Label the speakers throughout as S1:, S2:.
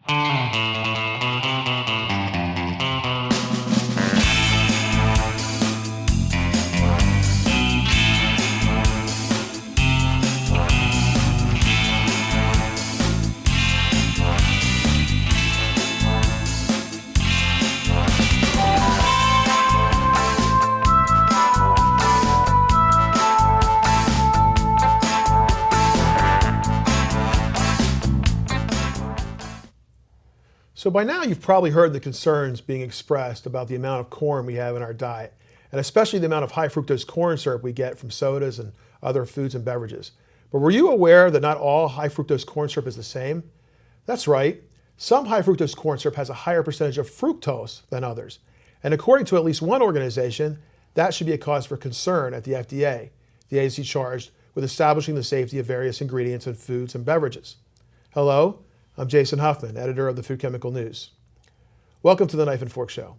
S1: So by now you've probably heard the concerns being expressed about the amount of corn we have in our diet, and especially the amount of high fructose corn syrup we get from sodas and other foods and beverages. But were you aware that not all high fructose corn syrup is the same? That's right. Some high fructose corn syrup has a higher percentage of fructose than others. And according to at least one organization, that should be a cause for concern at the FDA, the agency charged with establishing the safety of various ingredients in foods and beverages. Hello, I'm Jason Huffman, editor of the Food Chemical News. Welcome to the Knife and Fork Show.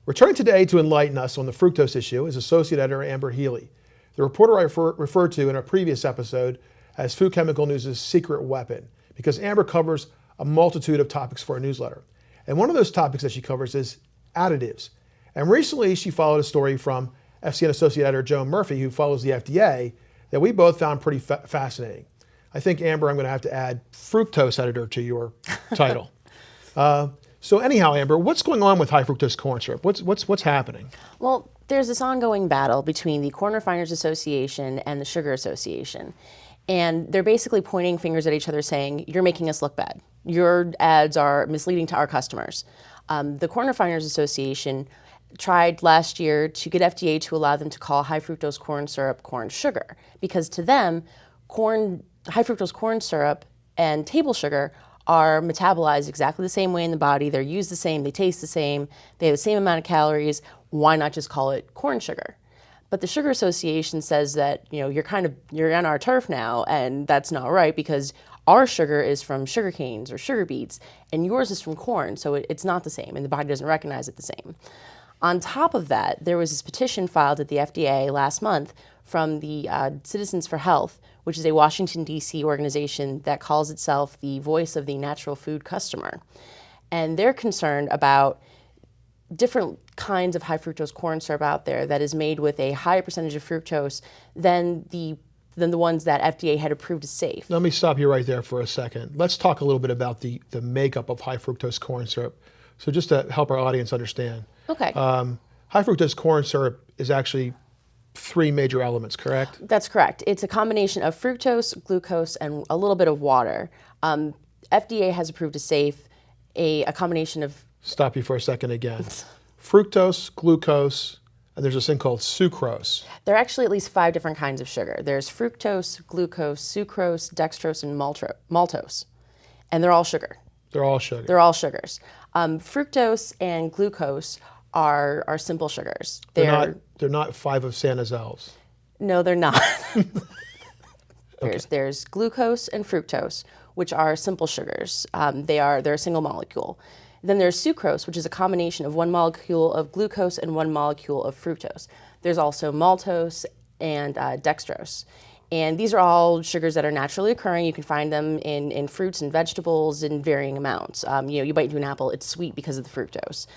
S1: Returning today to enlighten us on the fructose issue is Associate Editor Amber Healy, the reporter I referred to in a previous episode as Food Chemical News' secret weapon, because Amber covers a multitude of topics for our newsletter. And one of those topics that she covers is additives. And recently she followed a story from FCN Associate Editor Joan Murphy, who follows the FDA, that we both found pretty fascinating. I think, Amber, I'm going to have to add fructose editor to your title. So anyhow, Amber, what's going on with high fructose corn syrup? What's happening?
S2: Well, there's this ongoing battle between the Corn Refiners Association and the Sugar Association. And they're basically pointing fingers at each other saying, you're making us look bad. Your ads are misleading to our customers. The Corn Refiners Association tried last year to get FDA to allow them to call high fructose corn syrup corn sugar, because to them, high fructose corn syrup and table sugar are metabolized exactly the same way in the body. They're used the same, they taste the same, they have the same amount of calories. Why not just call it corn sugar? But the Sugar Association says that, you're on our turf now, and that's not right, because our sugar is from sugar canes or sugar beets, and yours is from corn, so it's not the same, and the body doesn't recognize it the same. On top of that, there was this petition filed at the FDA last month from the Citizens for Health, which is a Washington, D.C. organization that calls itself the voice of the natural food customer. And they're concerned about different kinds of high fructose corn syrup out there that is made with a higher percentage of fructose than the ones that FDA had approved as safe.
S1: Let me stop you right there for a second. Let's talk a little bit about the makeup of high fructose corn syrup. So just to help our audience understand.
S2: Okay.
S1: High fructose corn syrup is actually three major elements, correct?
S2: That's correct. It's a combination of fructose, glucose, and a little bit of water. FDA has approved as safe a combination of...
S1: Stop you for a second again. Fructose, glucose, and there's this thing called sucrose.
S2: There are actually at least 5 different kinds of sugar. There's fructose, glucose, sucrose, dextrose, and maltose. And they're all sugar.
S1: They're all sugar.
S2: They're all sugars. Fructose and glucose are simple sugars.
S1: They're not 5 of Santa's elves.
S2: No, they're not.
S1: Okay.
S2: There's glucose and fructose, which are simple sugars. They're a single molecule. Then there's sucrose, which is a combination of 1 molecule of glucose and 1 molecule of fructose. There's also maltose and dextrose. And these are all sugars that are naturally occurring. You can find them in fruits and vegetables in varying amounts. You bite into an apple, it's sweet because of the fructose.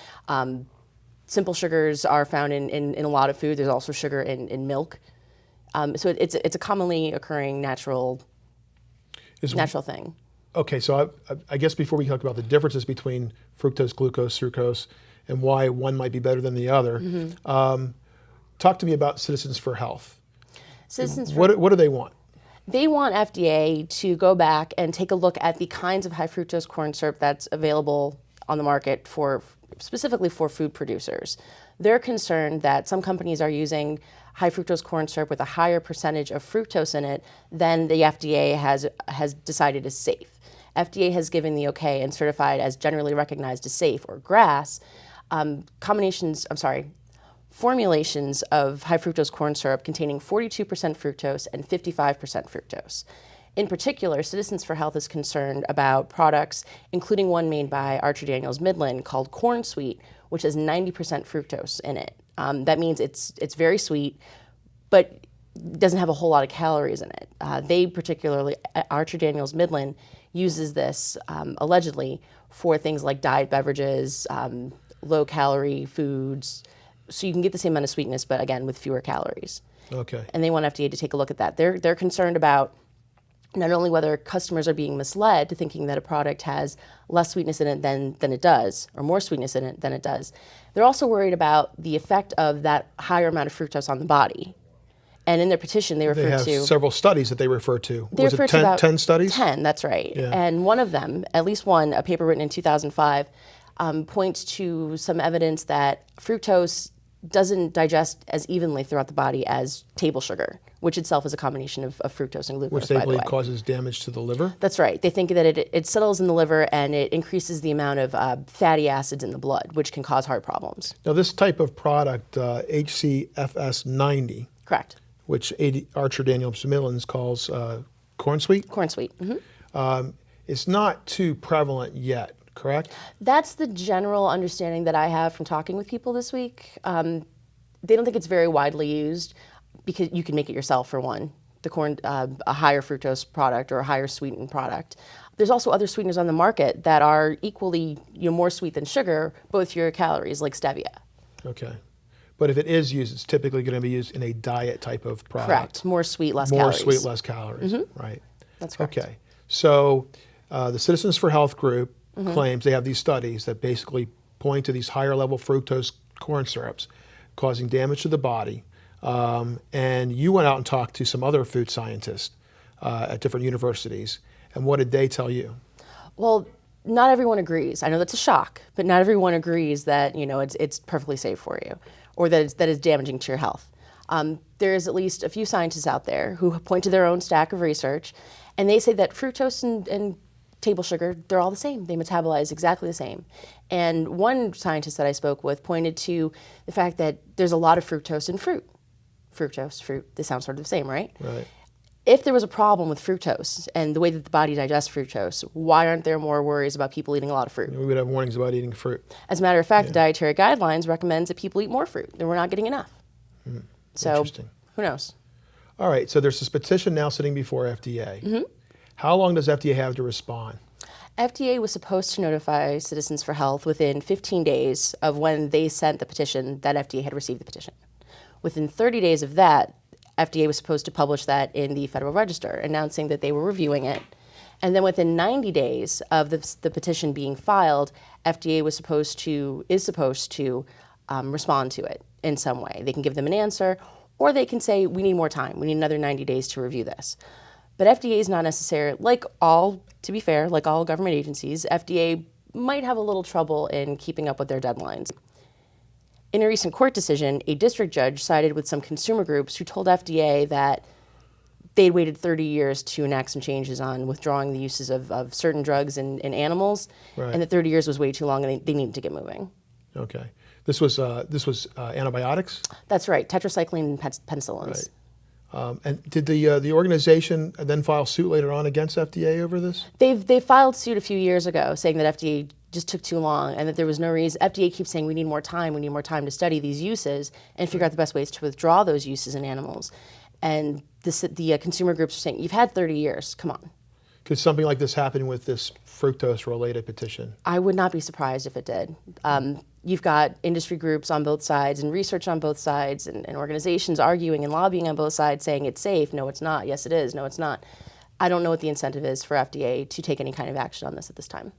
S2: Simple sugars are found in a lot of food. There's also sugar in milk. So it's a commonly occurring natural thing.
S1: Okay, so I guess before we talk about the differences between fructose, glucose, sucrose, and why one might be better than the other, talk to me about Citizens for Health. What do they want?
S2: They want FDA to go back and take a look at the kinds of high fructose corn syrup that's available on the market specifically for food producers. They're concerned that some companies are using high fructose corn syrup with a higher percentage of fructose in it than the FDA has decided is safe. FDA has given the okay and certified as generally recognized as safe, or GRAS, formulations of high fructose corn syrup containing 42% fructose and 55% fructose. In particular, Citizens for Health is concerned about products, including one made by Archer Daniels Midland called Corn Sweet, which has 90% fructose in it. That means it's very sweet, but doesn't have a whole lot of calories in it. They particularly, Archer Daniels Midland, uses this allegedly for things like diet beverages, low-calorie foods, so you can get the same amount of sweetness, but again, with fewer calories.
S1: Okay.
S2: And they want FDA to take a look at that. They're concerned about not only whether customers are being misled to thinking that a product has less sweetness in it than it does, or more sweetness in it than it does. They're also worried about the effect of that higher amount of fructose on the body. And in their petition, they refer
S1: They have
S2: to
S1: several studies that they refer to.
S2: They
S1: Was
S2: refer
S1: it
S2: to
S1: 10,
S2: about
S1: 10 studies?
S2: 10, that's right.
S1: Yeah.
S2: And one of them, at least one, a paper written in 2005, points to some evidence that fructose doesn't digest as evenly throughout the body as table sugar, which itself is a combination of fructose and glucose,
S1: Which they
S2: by the
S1: believe
S2: way.
S1: causes damage to the liver?
S2: That's right. They think that it settles in the liver and it increases the amount of fatty acids in the blood, which can cause heart problems.
S1: Now, this type of product, HCFS 90,
S2: Correct.
S1: which Archer Daniels Millins calls corn sweet,
S2: Corn sweet.
S1: is not too prevalent yet, correct?
S2: That's the general understanding that I have from talking with people this week. They don't think it's very widely used because you can make it yourself, for one. The corn, a higher fructose product or a higher sweetened product. There's also other sweeteners on the market that are equally more sweet than sugar, but with fewer calories, like stevia.
S1: Okay. But if it is used, it's typically going to be used in a diet type of product.
S2: Correct. More sweet, less
S1: More
S2: calories.
S1: sweet, less calories, right?
S2: That's correct.
S1: Okay. So the Citizens for Health group claims they have these studies that basically point to these higher level fructose corn syrups causing damage to the body. And you went out and talked to some other food scientists at different universities. And what did they tell you?
S2: Well, not everyone agrees. I know that's a shock, but not everyone agrees that it's perfectly safe for you, or that it's damaging to your health. There's at least a few scientists out there who point to their own stack of research, and they say that fructose and table sugar, they're all the same. They metabolize exactly the same. And one scientist that I spoke with pointed to the fact that there's a lot of fructose in fruit. Fructose, fruit, they sound sort of the same, right?
S1: Right.
S2: If there was a problem with fructose and the way that the body digests fructose, why aren't there more worries about people eating a lot of fruit?
S1: We would have warnings about eating fruit.
S2: As a matter of fact, the dietary guidelines recommends that people eat more fruit, and we're not getting enough. So,
S1: Interesting.
S2: who knows?
S1: All right, so there's this petition now sitting before FDA. How long does FDA have to respond?
S2: FDA was supposed to notify Citizens for Health within 15 days of when they sent the petition that FDA had received the petition. Within 30 days of that, FDA was supposed to publish that in the Federal Register, announcing that they were reviewing it. And then within 90 days of the petition being filed, FDA is supposed to respond to it in some way. They can give them an answer, or they can say, we need more time. We need another 90 days to review this. But FDA is not necessarily, to be fair, like all government agencies, FDA might have a little trouble in keeping up with their deadlines. In a recent court decision, a district judge sided with some consumer groups who told FDA that they'd waited 30 years to enact some changes on withdrawing the uses of certain drugs in animals,
S1: Right.
S2: and that 30 years was way too long and they needed to get moving.
S1: Okay. This was antibiotics?
S2: That's right, tetracycline and penicillins.
S1: Right. And did the organization then file suit later on against FDA over this?
S2: They filed suit a few years ago saying that FDA just took too long and that there was no reason. FDA keeps saying we need more time to study these uses and figure out the best ways to withdraw those uses in animals. And the consumer groups are saying, you've had 30 years, come on.
S1: Could something like this happen with this fructose-related petition?
S2: I would not be surprised if it did. You've got industry groups on both sides and research on both sides and organizations arguing and lobbying on both sides saying it's safe, no it's not, yes it is, no it's not. I don't know what the incentive is for FDA to take any kind of action on this at this time.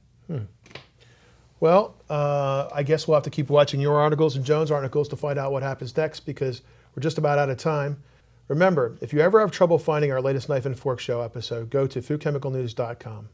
S1: Well, I guess we'll have to keep watching your articles and Joan's articles to find out what happens next, because we're just about out of time. Remember, if you ever have trouble finding our latest Knife and Fork Show episode, go to foodchemicalnews.com.